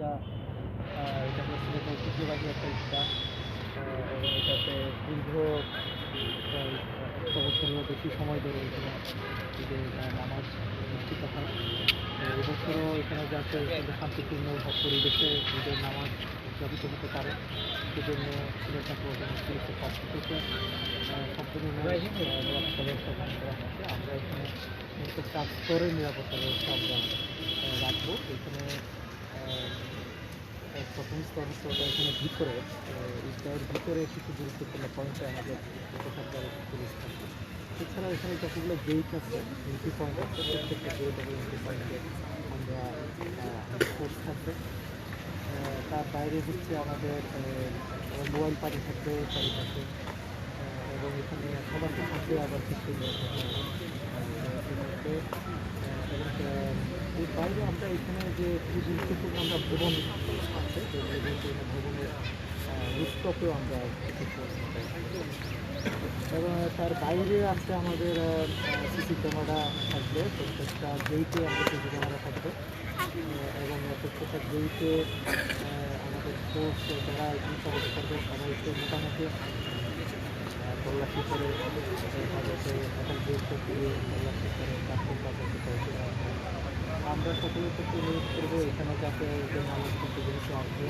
ইটটা এটা হচ্ছে ঐতিহ্যবাহী একটা ইটটা এবং এটাতে দীর্ঘ প্রায় 1 বছরেরও বেশি সময় ধরে এখানে ঈদের নামাজ অনুষ্ঠিত হয়। এবছরও এখানে যাতে শান্তিপূর্ণ পরিবেশে ঈদের নামাজ উদযাপিত হতে পারে সেজন্য সিলেট মেট্রোপলিটন পুলিশের পক্ষ থেকে সম্পূর্ণ নিরাপত্তা ব্যবস্থা গ্রহণ করা হচ্ছে। আমরা এখানে মূলত 4 স্তরের নিরাপত্তা ব্যবস্থা আমরা রাখবো। এখানে প্রথম স্তর হচ্ছে ওটা এখানে ভিতরে ঈদগাহের ভিতরে কিছু গুরুত্বপূর্ণ পয়েন্টে আমাদের প্রশাসনের পুলিশ থাকবে। এছাড়াও এখানে যতগুলো গেট আছে, এন্ট্রি পয়েন্ট আছে, প্রত্যেকটা গেট এবং এন্ট্রি পয়েন্টে আমরা ফোর্স থাকবে। তার বাইরে হচ্ছে আমাদের মোবাইল পার্টি থাকবে চারিপাশে এবং এখানে সবার থাকবে আবার কিছু এবং এর বাইরে আমরা এখানে যে খুব গুরুত্বপূর্ণ আমরা ভবন আছে ভবনের রুফটপেও আমরা কিছু এবং তার বাইরে আছে আমাদের সিসি ক্যামেরা থাকবে, প্রত্যেকটা গেইটে আমাদের সিসি ক্যামেরা থাকবে এবং প্রত্যেকটা গেইটে আমাদের ফোর্স যারা ইনফর্ম করবে সবাইকে মোটামুটি তল্লাশি করে তাদেরকে এখন গেটটা দিয়ে তল্লাশি করে তারপর তাদেরকে পৌঁছে দেওয়া হয়। আমরা সকলের ক্ষেত্রে অনুরোধ করবো এখানে যাতে যে মানুষ কিন্তু যেহেতু আসবে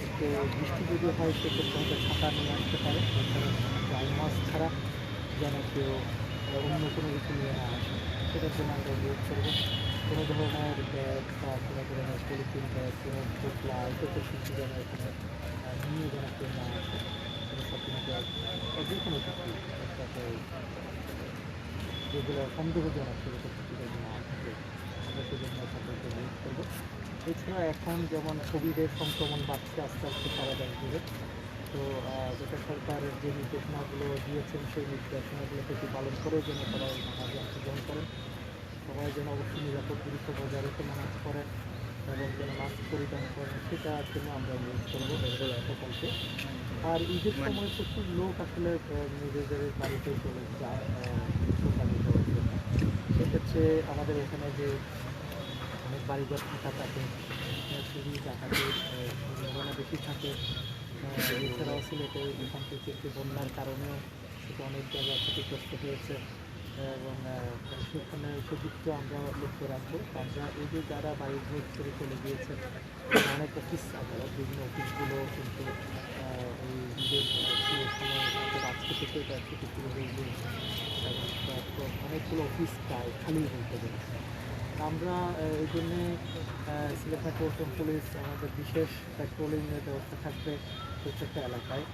একটু বৃষ্টি যদি হয় সেক্ষেত্রে হয়তো ছাতা নিয়ে আসতে পারে, ড্রাই মাছ ছাড়া যেন কেউ অন্য কোনো কিছু নিয়ে না আসে সেটার জন্য আমরা অনুরোধ করবো। কোনো ধরনের ব্যাগ বা কোনো ধরনের পলিথিন ব্যাগ, কোনো পোটলা এটাতে কিছু যেন এখানে নিয়ে যেন কেউ না আসে, কোনো শপিং ব্যাগ বা যে কোনো কিছু একসাথে যেগুলো সন্দেহজনক সেগুলো কিছু যেন না থাকে আমরা সেজন্য সকলকে অনুরোধ করবো। এছাড়া এখন যেমন কোভিডের সংক্রমণ বাড়ছে আস্তে আস্তে সারা দেশ জুড়ে, তো যেটা সরকারের যে নির্দেশনাগুলো দিয়েছেন সেই নির্দেশনাগুলো প্রতি পালন করেও যেন সবাই নামাজে অংশগ্রহণ করেন, সবাই যেন অবশ্যই নিরাপদ দূরত্ব বজায় রেখে নামাজ পড়েন এবং যেন মাস্ক পরিধান করেন সেটার জন্য আমরা অনুরোধ করবো সকলকে। আর ঈদের সময় প্রচুর লোক আসলে নিজেদের বাড়িতে চলে যায় কোরবানি দেওয়ার জন্য। সেক্ষেত্রে আমাদের এখানে যে অনেক বাড়িঘর ফাঁকা থাকে, চুরি ডাকাতি সম্ভাবনা বেশি থাকে। এছাড়াও সিলেটে এখান থেকে একটু বন্যার কারণেও সেটা অনেক জায়গায় ক্ষতিগ্রস্ত হয়েছে এবং সেখানে সেদিকটা আমরা লক্ষ্য রাখবো। আমরা এই যে যারা বাড়িঘর ছেড়ে চলে গিয়েছে অনেক অফিস আদালত বিভিন্ন অফিসগুলো কিন্তু এই ঈদের সময় আজকে থেকে এটা ছুটি শুরু হয়ে গিয়েছে এবং অনেকগুলো অফিস প্রায় খালি বলতে গেলে। আমরা এই জন্যে সিলেট মেট্রোপলিটন পুলিশ আমাদের বিশেষ পেট্রোলিংয়ের ব্যবস্থা থাকবে প্রত্যেকটা এলাকায়,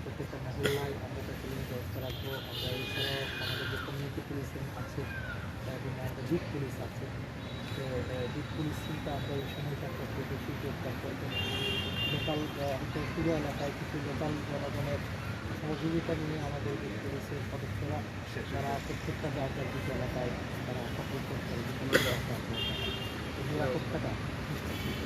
প্রত্যেকটা মহল্লায় আমরা পেট্রোলিংয়ের ব্যবস্থা রাখবো। আমরা এছাড়াও আমাদের যে কমিউনিটি পুলিশিং আছে এবং আমাদের বিট পুলিশ আছে, তো বিট পুলিশিংটা আমরা এই সময়টা করতে বেশি জোরদার করবো। লোকাল পুরো এলাকায় কিছু লোকাল জনগণের সহযোগিতা নিয়ে আমাদের বিট পুলিশের সদস্যরা যারা প্রত্যেকটা যার দিক এলাকায় তারা সাপোর্ট করতে হবে নিরাপত্তাটা নিশ্চিত